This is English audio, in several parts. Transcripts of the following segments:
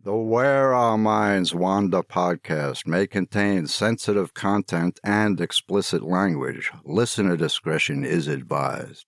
The Where Our Minds Wander podcast may contain sensitive content and explicit language. Listener discretion is advised.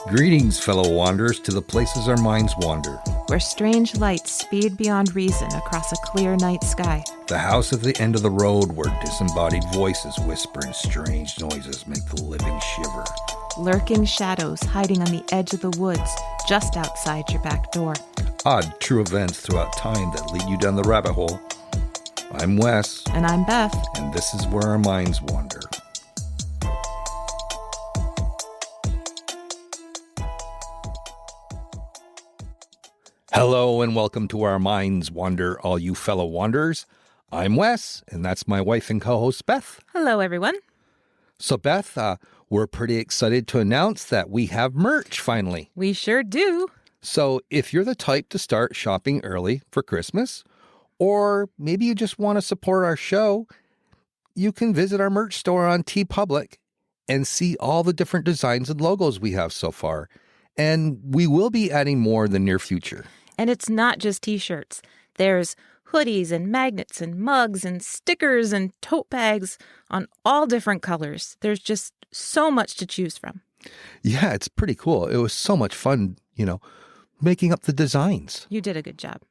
Greetings, fellow wanderers, to the places our minds wander. Where strange lights speed beyond reason across a clear night sky. The house at the end of the road where disembodied voices whisper and strange noises make the living shiver. Lurking shadows hiding on the edge of the woods just outside your back door. Odd, true events throughout time that lead you down the rabbit hole. I'm Wes. And I'm Beth. And this is Where Our Minds Wander. Hello and welcome to Our Minds Wander, all you fellow wanderers. I'm Wes, and that's my wife and co-host, Beth. Hello, everyone. So, Beth, we're pretty excited to announce that we have merch finally. We sure do. So, if you're the type to start shopping early for Christmas, or maybe you just want to support our show, you can visit our merch store on TeePublic and see all the different designs and logos we have so far. And we will be adding more in the near future. And it's not just t-shirts. There's hoodies and magnets and mugs and stickers and tote bags on all different colors. There's just so much to choose from. Yeah, it's pretty cool. It was so much fun, making up the designs. You did a good job.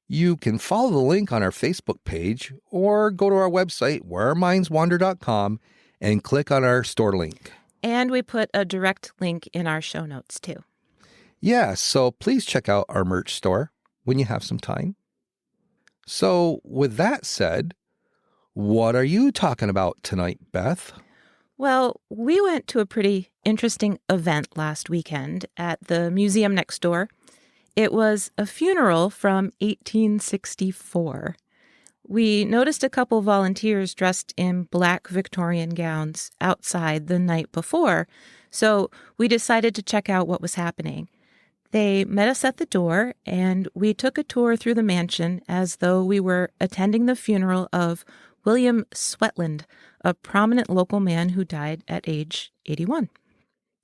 You can follow the link on our Facebook page or go to our website, whereourmindswander.com, and click on our store link. And we put a direct link in our show notes, too. Yeah, so please check out our merch store when you have some time. So with that said, what are you talking about tonight, Beth? Well, we went to a pretty interesting event last weekend at the museum next door. It was a funeral from 1864. We noticed a couple volunteers dressed in black Victorian gowns outside the night before, so we decided to check out what was happening. They met us at the door, and we took a tour through the mansion as though we were attending the funeral of William Sweatland, a prominent local man who died at age 81.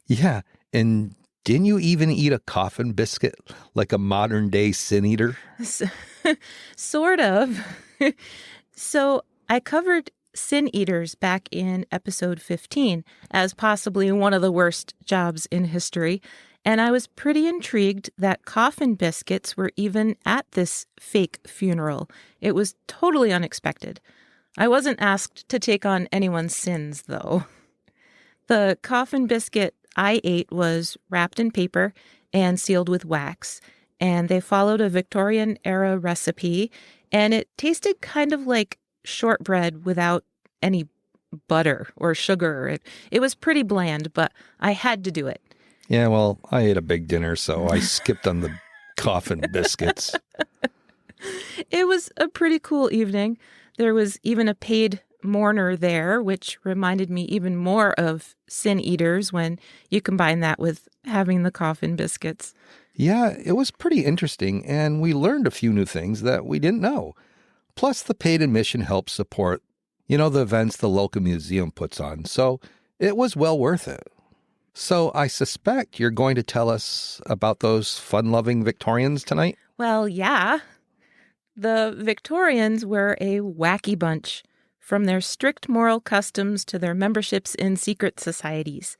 Yeah, and didn't you even eat a coffin biscuit like a modern-day sin eater? Sort of. So I covered sin eaters back in episode 15 as possibly one of the worst jobs in history. And I was pretty intrigued that coffin biscuits were even at this fake funeral. It was totally unexpected. I wasn't asked to take on anyone's sins, though. The coffin biscuit I ate was wrapped in paper and sealed with wax, and they followed a Victorian-era recipe, and it tasted kind of like shortbread without any butter or sugar. It was pretty bland, but I had to do it. Yeah, well, I ate a big dinner, so I skipped on the coffin biscuits. It was a pretty cool evening. There was even a paid mourner there, which reminded me even more of sin eaters when you combine that with having the coffin biscuits. Yeah, it was pretty interesting, and we learned a few new things that we didn't know. Plus, the paid admission helps support, the events the local museum puts on, so it was well worth it. So I suspect you're going to tell us about those fun-loving Victorians tonight? Well, yeah. The Victorians were a wacky bunch, from their strict moral customs to their memberships in secret societies.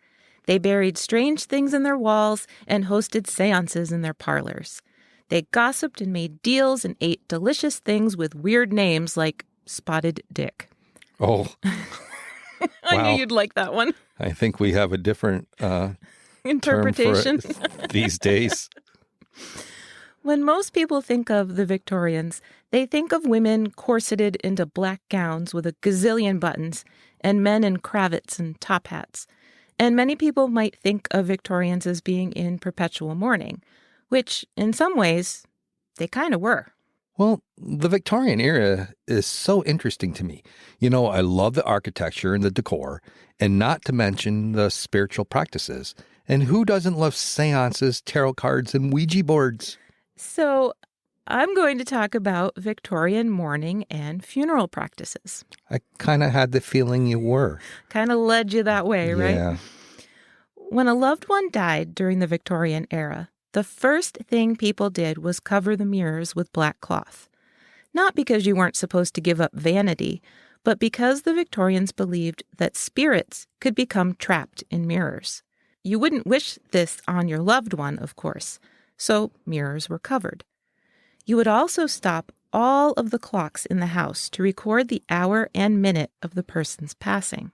They buried strange things in their walls and hosted seances in their parlors. They gossiped and made deals and ate delicious things with weird names like Spotted Dick. Oh, I knew you'd like that one. I think we have a different interpretation term for it these days. When most people think of the Victorians, they think of women corseted into black gowns with a gazillion buttons and men in cravats and top hats. And many people might think of Victorians as being in perpetual mourning, which in some ways they kind of were. Well, the Victorian era is so interesting to me. I love the architecture and the decor, and not to mention the spiritual practices. And who doesn't love seances, tarot cards, and Ouija boards? So I'm going to talk about Victorian mourning and funeral practices. I kind of had the feeling you were. Kind of led you that way, right? Yeah. When a loved one died during the Victorian era, the first thing people did was cover the mirrors with black cloth. Not because you weren't supposed to give up vanity, but because the Victorians believed that spirits could become trapped in mirrors. You wouldn't wish this on your loved one, of course, so mirrors were covered. You would also stop all of the clocks in the house to record the hour and minute of the person's passing.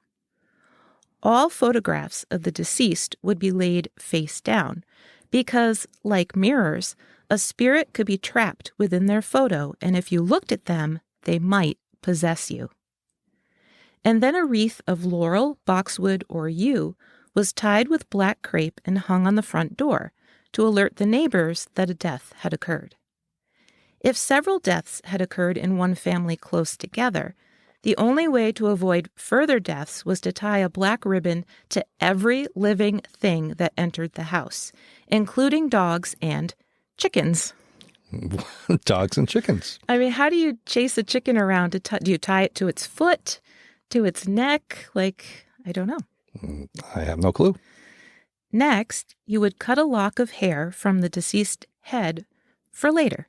All photographs of the deceased would be laid face down because, like mirrors, a spirit could be trapped within their photo, and if you looked at them, they might possess you. And then a wreath of laurel, boxwood, or yew was tied with black crepe and hung on the front door to alert the neighbors that a death had occurred. If several deaths had occurred in one family close together, the only way to avoid further deaths was to tie a black ribbon to every living thing that entered the house, including dogs and chickens. Dogs and chickens. I mean, how do you chase a chicken around? Do you tie it to its foot, to its neck? I don't know. I have no clue. Next, you would cut a lock of hair from the deceased head for later.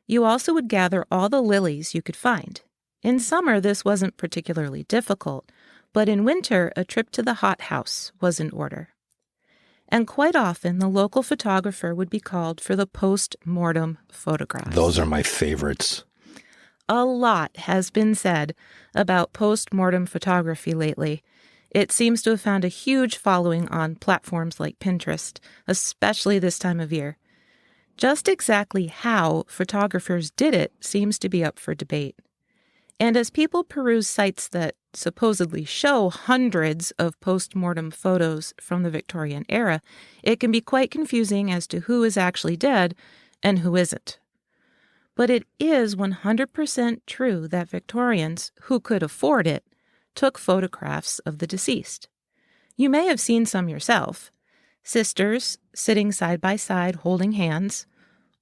You also would gather all the lilies you could find. In summer, this wasn't particularly difficult, but in winter, a trip to the hothouse was in order. And quite often, the local photographer would be called for the post-mortem photographs. Those are my favorites. A lot has been said about post-mortem photography lately. It seems to have found a huge following on platforms like Pinterest, especially this time of year. Just exactly how photographers did it seems to be up for debate. And as people peruse sites that supposedly show hundreds of post-mortem photos from the Victorian era, it can be quite confusing as to who is actually dead and who isn't. But it is 100% true that Victorians, who could afford it, took photographs of the deceased. You may have seen some yourself. Sisters sitting side by side holding hands.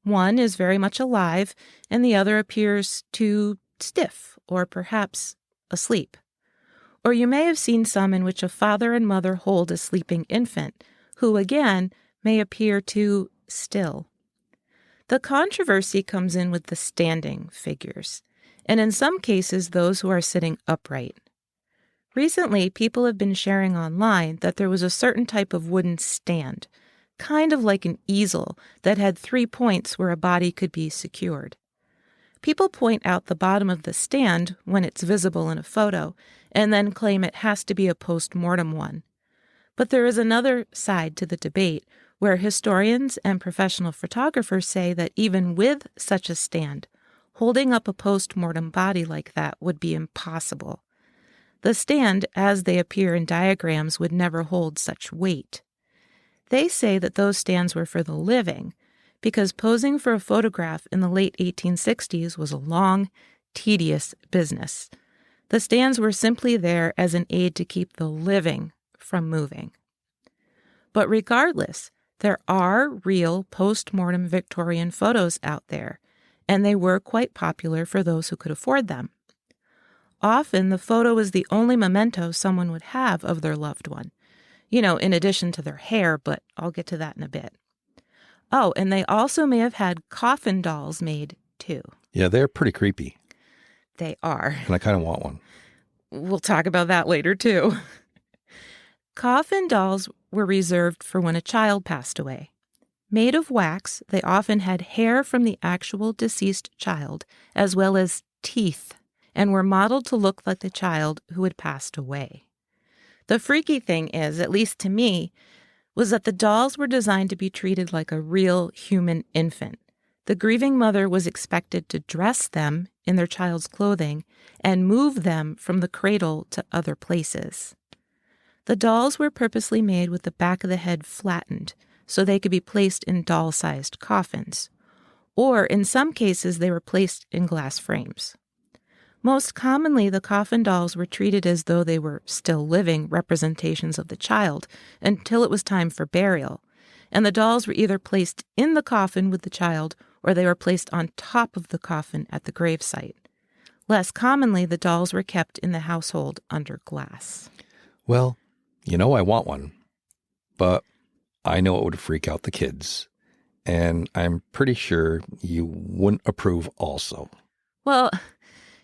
One is very much alive, and the other appears too stiff or perhaps asleep. Or you may have seen some in which a father and mother hold a sleeping infant, who again may appear too still. The controversy comes in with the standing figures, and in some cases those who are sitting upright. Recently, people have been sharing online that there was a certain type of wooden stand, kind of like an easel, that had 3 points where a body could be secured. People point out the bottom of the stand when it's visible in a photo, and then claim it has to be a post-mortem one. But there is another side to the debate, where historians and professional photographers say that even with such a stand, holding up a post-mortem body like that would be impossible. The stand, as they appear in diagrams, would never hold such weight. They say that those stands were for the living, because posing for a photograph in the late 1860s was a long, tedious business. The stands were simply there as an aid to keep the living from moving. But regardless, there are real post-mortem Victorian photos out there, and they were quite popular for those who could afford them. Often, the photo is the only memento someone would have of their loved one. In addition to their hair, but I'll get to that in a bit. Oh, and they also may have had coffin dolls made, too. Yeah, they're pretty creepy. They are. And I kind of want one. We'll talk about that later, too. Coffin dolls were reserved for when a child passed away. Made of wax, they often had hair from the actual deceased child, as well as teeth, and were modeled to look like the child who had passed away. The freaky thing is, at least to me, was that the dolls were designed to be treated like a real human infant. The grieving mother was expected to dress them in their child's clothing and move them from the cradle to other places. The dolls were purposely made with the back of the head flattened so they could be placed in doll-sized coffins, or in some cases they were placed in glass frames. Most commonly, the coffin dolls were treated as though they were still living representations of the child until it was time for burial, and the dolls were either placed in the coffin with the child or they were placed on top of the coffin at the gravesite. Less commonly, the dolls were kept in the household under glass. Well, I want one, but I know it would freak out the kids, and I'm pretty sure you wouldn't approve also. Well,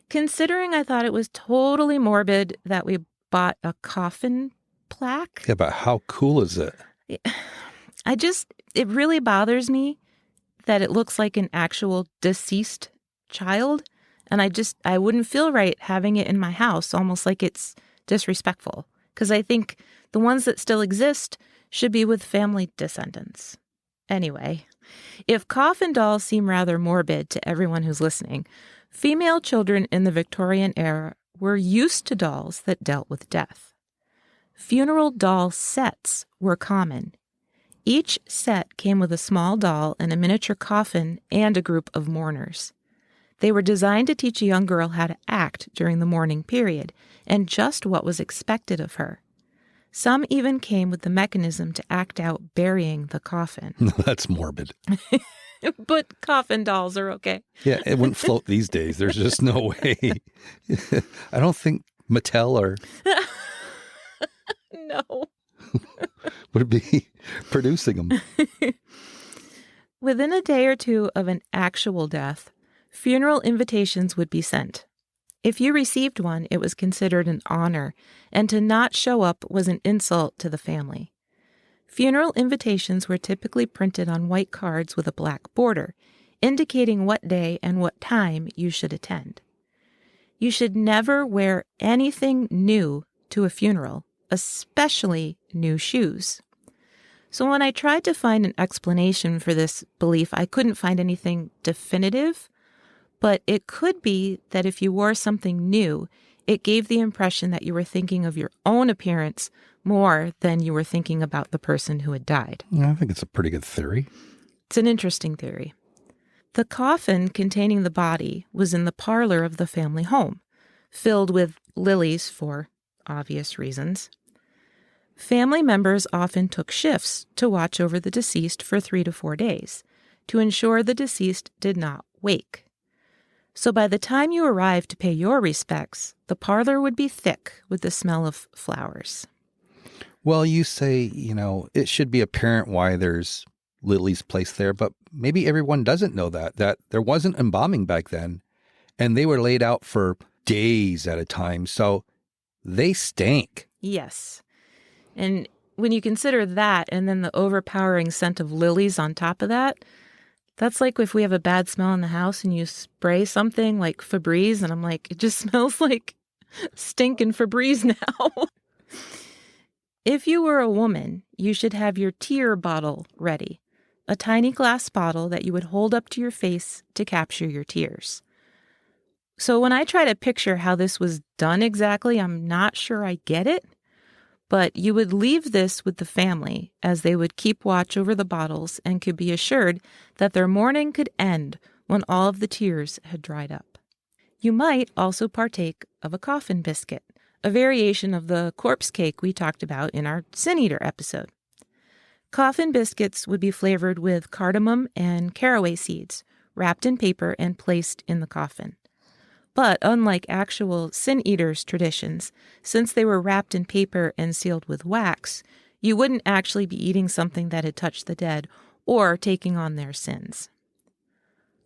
considering I thought it was totally morbid that we bought a coffin plaque. Yeah, but how cool is it? It really bothers me that it looks like an actual deceased child. And I wouldn't feel right having it in my house, almost like it's disrespectful. Because I think the ones that still exist should be with family descendants. Anyway, if coffin dolls seem rather morbid to everyone who's listening, female children in the Victorian era were used to dolls that dealt with death. Funeral doll sets were common. Each set came with a small doll and a miniature coffin and a group of mourners. They were designed to teach a young girl how to act during the mourning period and just what was expected of her. Some even came with the mechanism to act out burying the coffin. That's morbid. But coffin dolls are okay. Yeah, it wouldn't float these days. There's just no way. I don't think Mattel or... No. would be producing them. Within a day or two of an actual death, funeral invitations would be sent. If you received one, it was considered an honor, and to not show up was an insult to the family. Funeral invitations were typically printed on white cards with a black border, indicating what day and what time you should attend. You should never wear anything new to a funeral, especially new shoes. So when I tried to find an explanation for this belief, I couldn't find anything definitive, but it could be that if you wore something new, it gave the impression that you were thinking of your own appearance more than you were thinking about the person who had died. I think it's a pretty good theory. It's an interesting theory. The coffin containing the body was in the parlor of the family home, filled with lilies for obvious reasons. Family members often took shifts to watch over the deceased for 3 to 4 days to ensure the deceased did not wake. So by the time you arrived to pay your respects, the parlor would be thick with the smell of flowers. Well, you say, it should be apparent why there's lilies placed there, but maybe everyone doesn't know that there wasn't embalming back then, and they were laid out for days at a time, so they stank. Yes. And when you consider that and then the overpowering scent of lilies on top of that, that's like if we have a bad smell in the house and you spray something like Febreze, and I'm like, it just smells like stinking Febreze now. If you were a woman, you should have your tear bottle ready, a tiny glass bottle that you would hold up to your face to capture your tears. So when I try to picture how this was done exactly, I'm not sure I get it. But you would leave this with the family as they would keep watch over the bottles and could be assured that their mourning could end when all of the tears had dried up. You might also partake of a coffin biscuit, a variation of the corpse cake we talked about in our Sin Eater episode. Coffin biscuits would be flavored with cardamom and caraway seeds, wrapped in paper and placed in the coffin. But unlike actual Sin Eaters traditions, since they were wrapped in paper and sealed with wax, you wouldn't actually be eating something that had touched the dead or taking on their sins.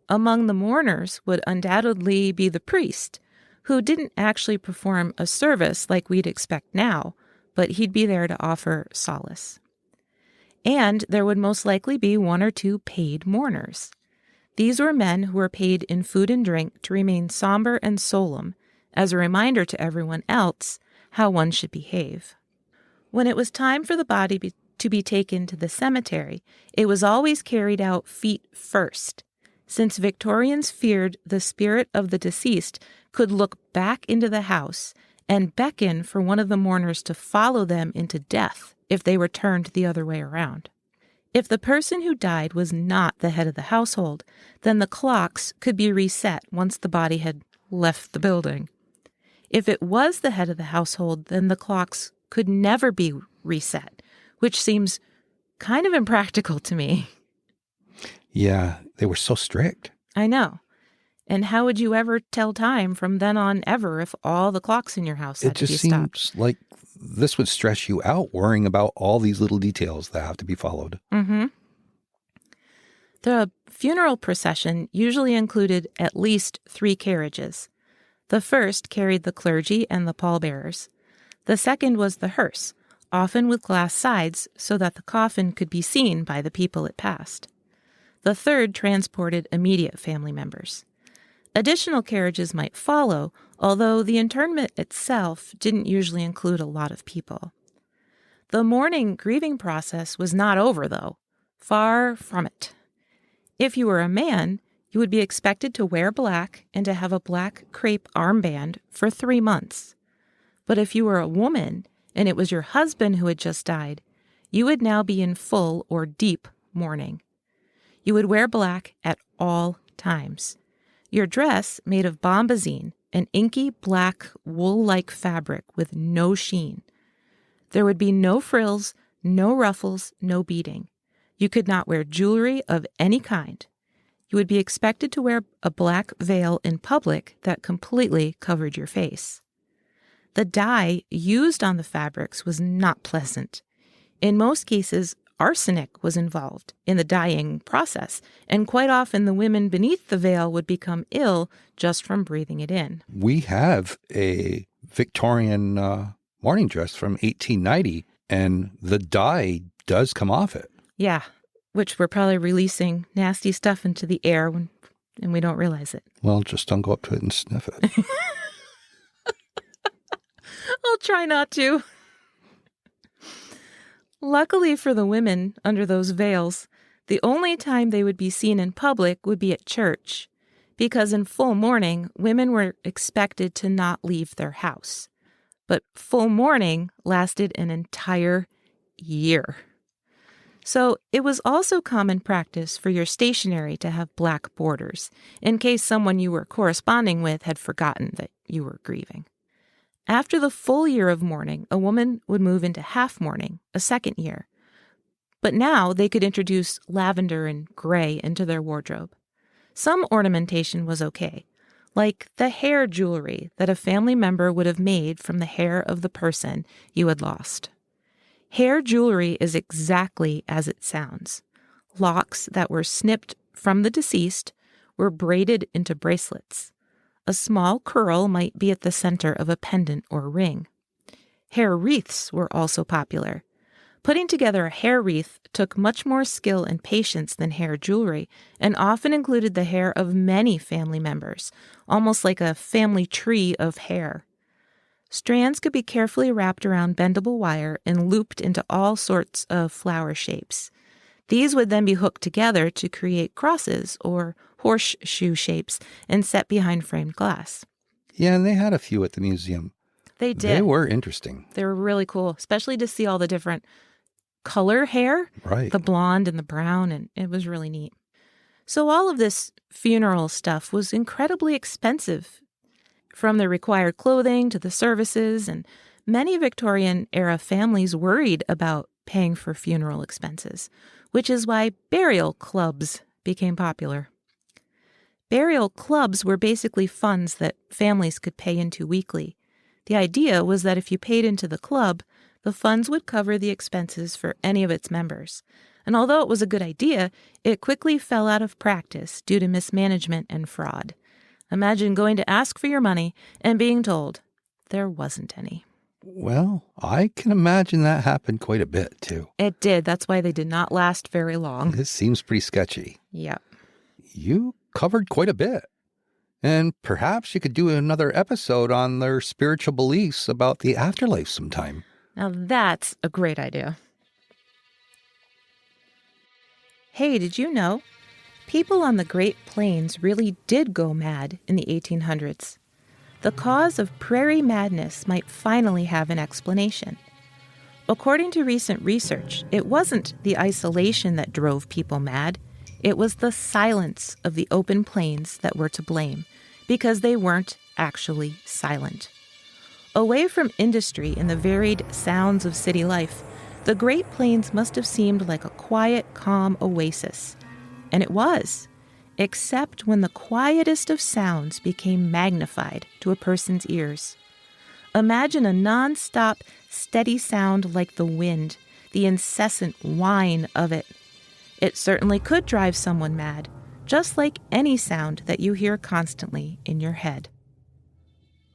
Among the mourners would undoubtedly be the priest, who didn't actually perform a service like we'd expect now, but he'd be there to offer solace. And there would most likely be 1 or 2 paid mourners. These were men who were paid in food and drink to remain somber and solemn, as a reminder to everyone else how one should behave. When it was time for the body to be taken to the cemetery, it was always carried out feet first, since Victorians feared the spirit of the deceased could look back into the house and beckon for one of the mourners to follow them into death if they were turned the other way around. If the person who died was not the head of the household, then the clocks could be reset once the body had left the building. If it was the head of the household, then the clocks could never be reset, which seems kind of impractical to me. Yeah, They were so strict. I know. And how would you ever tell time from then on ever if all the clocks in your house had to be stopped? It just seems like this would stress you out, worrying about all these little details that have to be followed. Mm-hmm. The funeral procession usually included at least 3 carriages. The first carried the clergy and the pallbearers. The second was the hearse, often with glass sides so that the coffin could be seen by the people it passed. The third transported immediate family members. Additional carriages might follow, although the interment itself didn't usually include a lot of people. The mourning grieving process was not over, though. Far from it. If you were a man, you would be expected to wear black and to have a black crepe armband for 3 months. But if you were a woman, and it was your husband who had just died, you would now be in full or deep mourning. You would wear black at all times. Your dress, made of bombazine, an inky black wool-like fabric with no sheen. There would be no frills, no ruffles, no beading. You could not wear jewelry of any kind. You would be expected to wear a black veil in public that completely covered your face. The dye used on the fabrics was not pleasant. In most cases, arsenic was involved in the dyeing process, and quite often the women beneath the veil would become ill just from breathing it in. We have a Victorian mourning dress from 1890, and the dye does come off it. Yeah, which we're probably releasing nasty stuff into the air and we don't realize it. Well, just don't go up to it and sniff it. I'll try not to. Luckily for the women under those veils, the only time they would be seen in public would be at church, because in full mourning, women were expected to not leave their house. But full mourning lasted an entire year. So it was also common practice for your stationery to have black borders, in case someone you were corresponding with had forgotten that you were grieving. After the full year of mourning, a woman would move into half mourning, a second year. But now they could introduce lavender and gray into their wardrobe. Some ornamentation was okay, like the hair jewelry that a family member would have made from the hair of the person you had lost. Hair jewelry is exactly as it sounds. Locks that were snipped from the deceased were braided into bracelets. A small curl might be at the center of a pendant or ring. Hair wreaths were also popular. Putting together a hair wreath took much more skill and patience than hair jewelry, and often included the hair of many family members, almost like a family tree of hair. Strands could be carefully wrapped around bendable wire and looped into all sorts of flower shapes. These would then be hooked together to create crosses or horseshoe shapes and set behind framed glass. Yeah, and they had a few at the museum. They did. They were interesting. They were really cool, especially to see all the different color hair, Right. The blonde and the brown, and it was really neat. So all of this funeral stuff was incredibly expensive, from the required clothing to the services, and many Victorian-era families worried about paying for funeral expenses, which is why burial clubs became popular. Burial clubs were basically funds that families could pay into weekly. The idea was that if you paid into the club, the funds would cover the expenses for any of its members. And although it was a good idea, it quickly fell out of practice due to mismanagement and fraud. Imagine going to ask for your money and being told there wasn't any. Well, I can imagine that happened quite a bit, too. It did. That's why they did not last very long. This seems pretty sketchy. Yep. You covered quite a bit. And perhaps you could do another episode on their spiritual beliefs about the afterlife sometime. Now that's a great idea. Hey, did you know? People on the Great Plains really did go mad in the 1800s. The cause of prairie madness might finally have an explanation. According to recent research, it wasn't the isolation that drove people mad. It was the silence of the open plains that were to blame, because they weren't actually silent. Away from industry and the varied sounds of city life, the Great Plains must have seemed like a quiet, calm oasis. And it was. except when the quietest of sounds became magnified to a person's ears. Imagine a non-stop, steady sound like the wind, the incessant whine of it. It certainly could drive someone mad, just like any sound that you hear constantly in your head.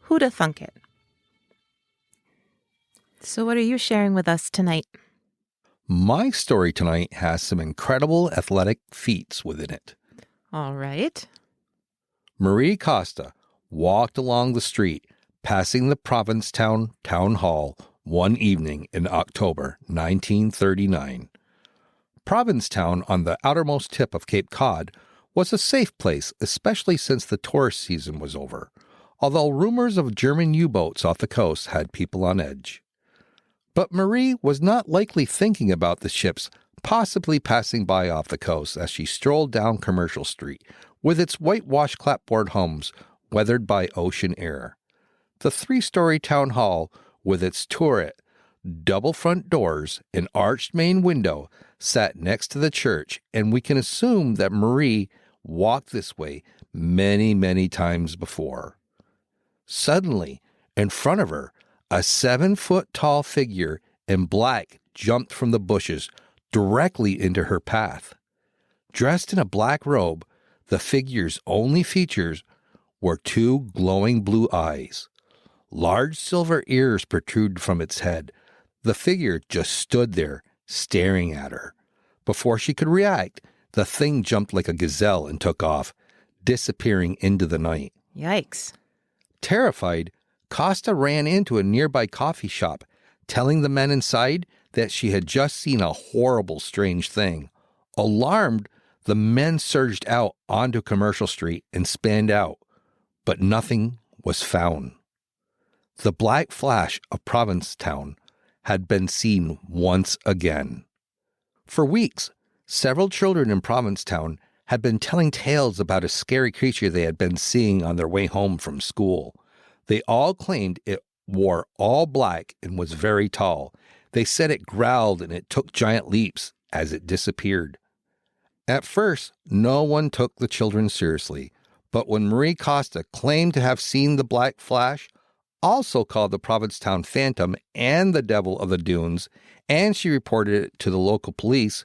Who'da thunk it? So what are you sharing with us tonight? My story tonight has some incredible athletic feats within it. All right. Marie Costa walked along the street, passing the Provincetown Town Hall one evening in October 1939. Provincetown, on the outermost tip of Cape Cod, was a safe place, especially since the tourist season was over, although rumors of German U-boats off the coast had people on edge. But Marie was not likely thinking about the ships possibly passing by off the coast as she strolled down Commercial Street, with its whitewashed clapboard homes weathered by ocean air. The three-story town hall, with its turret, double front doors, and arched main window, sat next to the church, and we can assume that Marie walked this way many, many times before. Suddenly, in front of her, a 7-foot-tall figure in black jumped from the bushes directly into her path. Dressed in a black robe, the figure's only features were two glowing blue eyes. Large silver ears protruded from its head. The figure just stood there, staring at her. Before she could react, the thing jumped like a gazelle and took off, disappearing into the night. Yikes. Terrified, Costa ran into a nearby coffee shop, telling the men inside that she had just seen a horrible, strange thing. Alarmed, the men surged out onto Commercial Street and spanned out, but nothing was found. The black flash of Provincetown had been seen once again. For weeks, several children in Provincetown had been telling tales about a scary creature they had been seeing on their way home from school. They all claimed it wore all black and was very tall. They said it growled and it took giant leaps as it disappeared. At first, no one took the children seriously, but when Marie Costa claimed to have seen the black flash, also called the Provincetown Phantom and the Devil of the Dunes, and she reported it to the local police,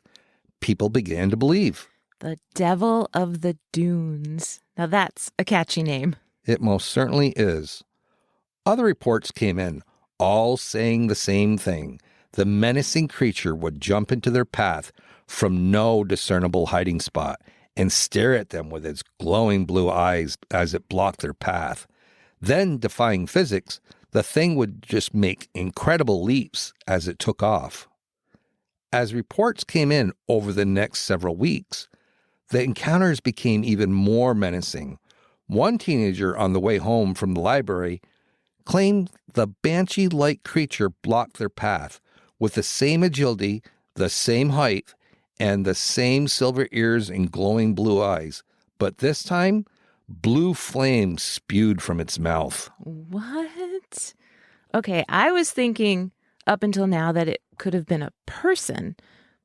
people began to believe. The Devil of the Dunes. Now that's a catchy name. It most certainly is. Other reports came in, all saying the same thing. The menacing creature would jump into their path from no discernible hiding spot and stare at them with its glowing blue eyes as it blocked their path. Then, defying physics, the thing would just make incredible leaps as it took off. As reports came in over the next several weeks, the encounters became even more menacing. One teenager on the way home from the library claimed the banshee-like creature blocked their path with the same agility, the same height, and the same silver ears and glowing blue eyes. But this time, blue flames spewed from its mouth. What? Okay, I was thinking up until now that it could have been a person,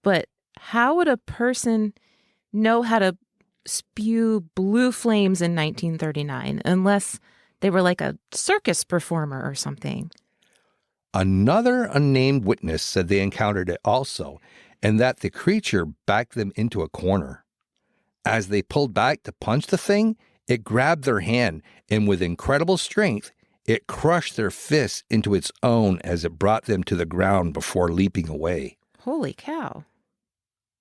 but how would a person know how to spew blue flames in 1939 unless they were like a circus performer or something? Another unnamed witness said they encountered it also, and that the creature backed them into a corner. As they pulled back to punch the thing, it grabbed their hand, and with incredible strength, it crushed their fists into its own as it brought them to the ground before leaping away. Holy cow.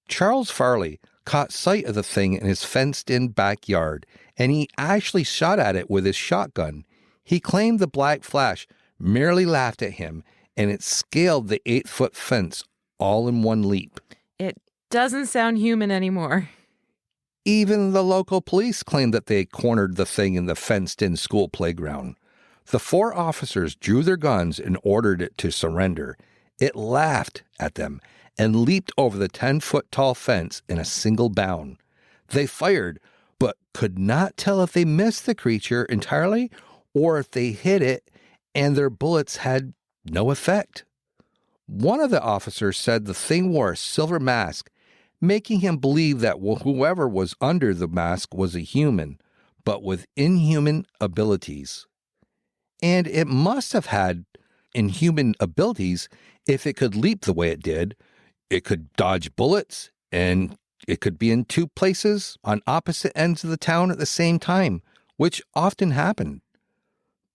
Charles Farley caught sight of the thing in his fenced-in backyard, and he actually shot at it with his shotgun. He claimed the black flash merely laughed at him, and it scaled the 8-foot fence all in one leap. It doesn't sound human anymore. Even the local police claimed that they cornered the thing in the fenced-in school playground. The 4 officers drew their guns and ordered it to surrender. It laughed at them and leaped over the 10-foot-tall fence in a single bound. They fired, but could not tell if they missed the creature entirely or if they hit it and their bullets had no effect. One of the officers said the thing wore a silver mask making him believe that whoever was under the mask was a human, but with inhuman abilities. And it must have had inhuman abilities if it could leap the way it did. It could dodge bullets, and it could be in two places on opposite ends of the town at the same time, which often happened.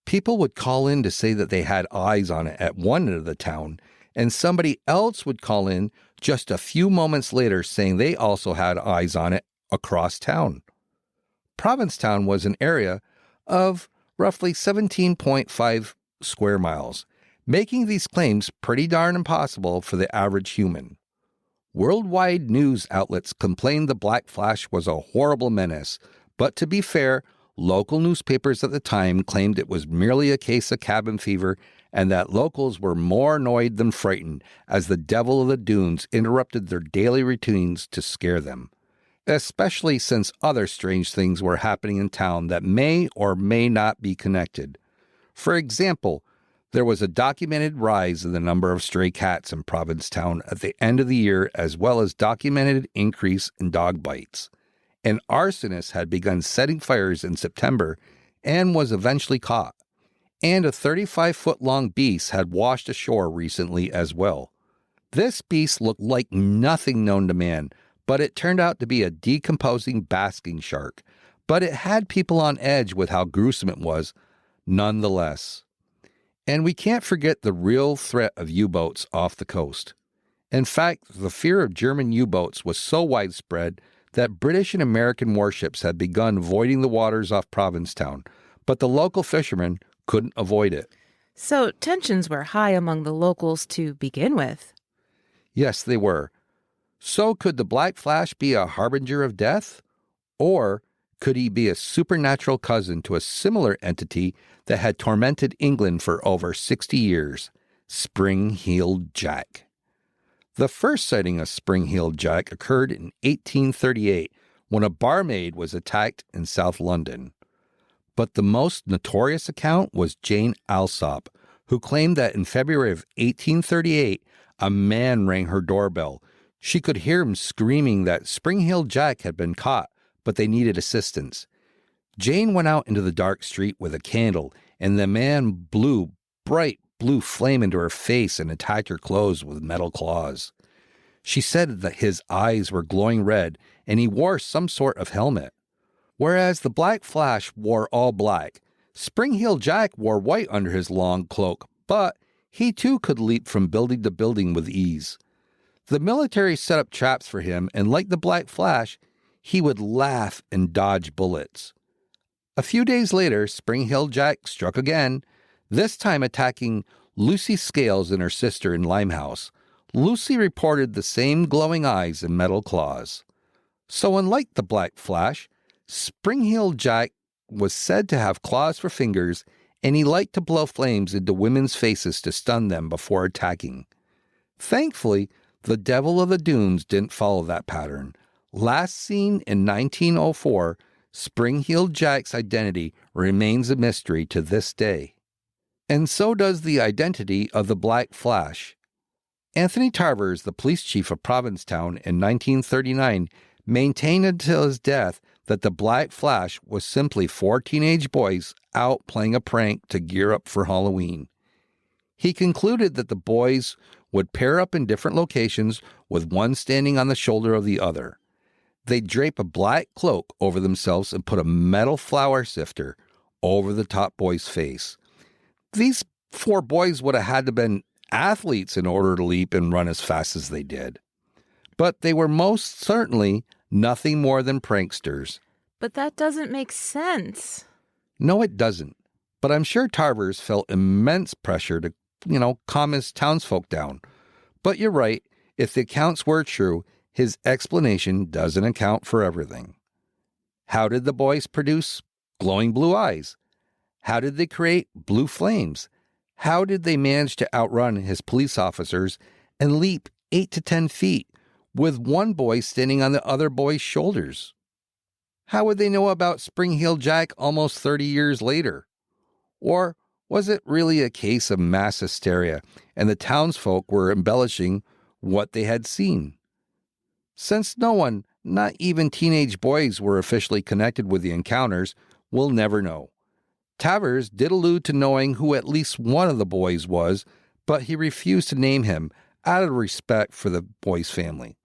People would call in to say that they had eyes on it at one end of the town, and somebody else would call in just a few moments later saying they also had eyes on it across town. Provincetown was an area of roughly 17.5 square miles, making these claims pretty darn impossible for the average human. Worldwide news outlets complained the Black Flash was a horrible menace, but to be fair, local newspapers at the time claimed it was merely a case of cabin fever and that locals were more annoyed than frightened as the devil of the dunes interrupted their daily routines to scare them, especially since other strange things were happening in town that may or may not be connected. For example, there was a documented rise in the number of stray cats in Provincetown at the end of the year, as well as documented increase in dog bites. An arsonist had begun setting fires in September and was eventually caught. And a 35-foot-long beast had washed ashore recently as well. This beast looked like nothing known to man, but it turned out to be a decomposing basking shark. But it had people on edge with how gruesome it was, nonetheless. And we can't forget the real threat of U-boats off the coast. In fact, the fear of German U-boats was so widespread that British and American warships had begun avoiding the waters off Provincetown, but the local fishermen couldn't avoid it. So tensions were high among the locals to begin with. Yes, they were. So could the Black Flash be a harbinger of death? Or could he be a supernatural cousin to a similar entity that had tormented England for over 60 years, Spring-Heeled Jack? The first sighting of Spring-Heeled Jack occurred in 1838 when a barmaid was attacked in South London. But the most notorious account was Jane Alsop, who claimed that in February of 1838, a man rang her doorbell. She could hear him screaming that Spring-Heeled Jack had been caught, but they needed assistance. Jane went out into the dark street with a candle, and the man blew bright blue flame into her face and attacked her clothes with metal claws. She said that his eyes were glowing red, and he wore some sort of helmet. Whereas the Black Flash wore all black, Spring-Heeled Jack wore white under his long cloak, but he too could leap from building to building with ease. The military set up traps for him, and like the Black Flash, he would laugh and dodge bullets. A few days later, Spring-Heeled Jack struck again, this time attacking Lucy Scales and her sister in Limehouse. Lucy reported the same glowing eyes and metal claws. So unlike the Black Flash, Spring-Heeled Jack was said to have claws for fingers, and he liked to blow flames into women's faces to stun them before attacking. Thankfully, the Devil of the Dunes didn't follow that pattern. Last seen in 1904, Spring-Heeled Jack's identity remains a mystery to this day. And so does the identity of the Black Flash. Anthony Tarvers, the police chief of Provincetown in 1939, maintained until his death that the Black Flash was simply 4 teenage boys out playing a prank to gear up for Halloween. He concluded that the boys would pair up in different locations with one standing on the shoulder of the other. They'd drape a black cloak over themselves and put a metal flour sifter over the top boy's face. These 4 boys would have had to have been athletes in order to leap and run as fast as they did. But they were most certainly nothing more than pranksters. But that doesn't make sense. No, it doesn't. But I'm sure Tarvers felt immense pressure to, calm his townsfolk down. But you're right, if the accounts were true, his explanation doesn't account for everything. How did the boys produce glowing blue eyes? How did they create blue flames? How did they manage to outrun his police officers and leap 8 to 10 feet with one boy standing on the other boy's shoulders? How would they know about Spring-Heeled Jack almost 30 years later? Or was it really a case of mass hysteria and the townsfolk were embellishing what they had seen? Since no one, not even teenage boys, were officially connected with the encounters, we'll never know. Tavers did allude to knowing who at least one of the boys was, but he refused to name him out of respect for the boy's family.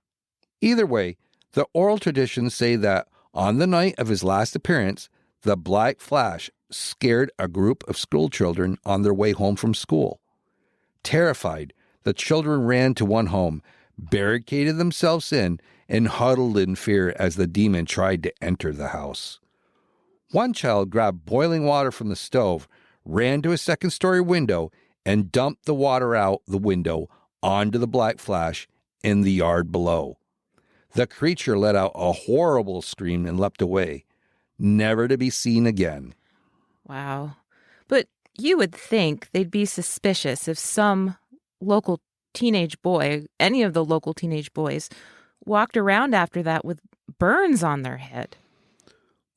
Either way, the oral traditions say that on the night of his last appearance, the Black Flash scared a group of schoolchildren on their way home from school. Terrified, the children ran to one home, barricaded themselves in, and huddled in fear as the demon tried to enter the house. One child grabbed boiling water from the stove, ran to a second-story window, and dumped the water out the window onto the Black Flash in the yard below. The creature let out a horrible scream and leapt away, never to be seen again. Wow. But you would think they'd be suspicious if some local teenage boy, any of the local teenage boys, walked around after that with burns on their head.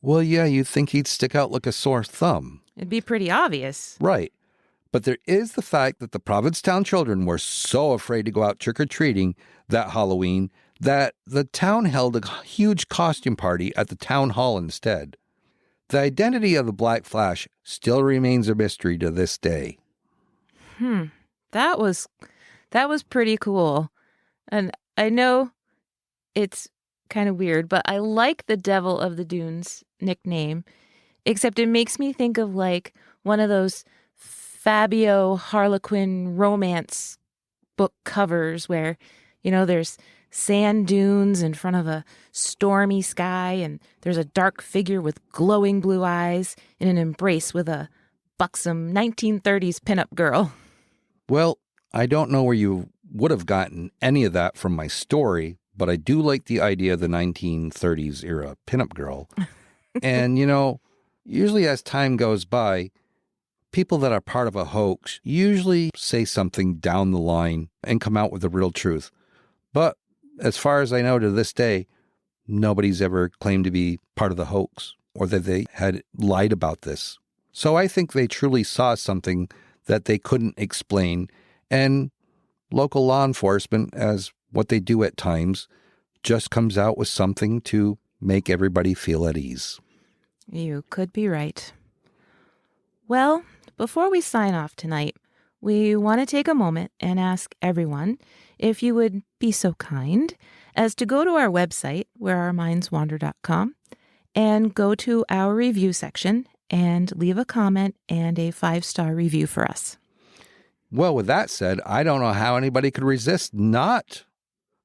Well, yeah, you'd think he'd stick out like a sore thumb. It'd be pretty obvious. Right. But there is the fact that the Provincetown children were so afraid to go out trick-or-treating that Halloween that the town held a huge costume party at the town hall instead. The identity of the Black Flash still remains a mystery to this day. That was pretty cool. And I know it's kind of weird, but I like the Devil of the Dunes nickname, except it makes me think of like one of those Fabio Harlequin romance book covers where, there's sand dunes in front of a stormy sky and there's a dark figure with glowing blue eyes in an embrace with a buxom 1930s pinup girl. Well, I don't know where you would have gotten any of that from my story, but I do like the idea of the 1930s era pinup girl. And, usually as time goes by, people that are part of a hoax usually say something down the line and come out with the real truth. But as far as I know to this day, nobody's ever claimed to be part of the hoax or that they had lied about this. So I think they truly saw something that they couldn't explain, and local law enforcement, as what they do at times, just comes out with something to make everybody feel at ease. You could be right. Well, before we sign off tonight, we want to take a moment and ask everyone if you would be so kind as to go to our website, whereourmindswander.com, and go to our review section and leave a comment and a 5-star review for us. Well, with that said, I don't know how anybody could resist not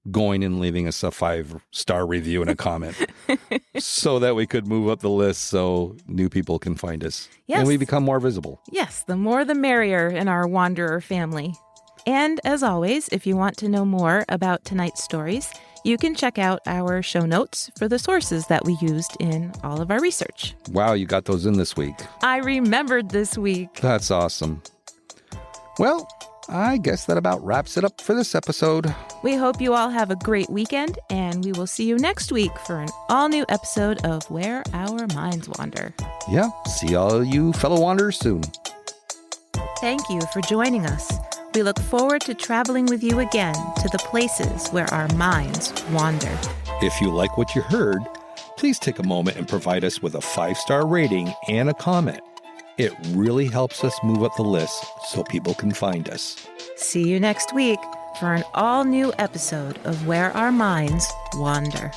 going and leaving us a 5-star review and a comment so that we could move up the list so new people can find us. Yes. And we become more visible. Yes, the more the merrier in our Wanderer family. And as always, if you want to know more about tonight's stories, you can check out our show notes for the sources that we used in all of our research. Wow, you got those in this week. I remembered this week. That's awesome. Well, I guess that about wraps it up for this episode. We hope you all have a great weekend, and we will see you next week for an all-new episode of Where Our Minds Wander. Yeah, see all you fellow wanderers soon. Thank you for joining us. We look forward to traveling with you again to the places where our minds wander. If you like what you heard, please take a moment and provide us with a 5-star rating and a comment. It really helps us move up the list so people can find us. See you next week for an all-new episode of Where Our Minds Wander.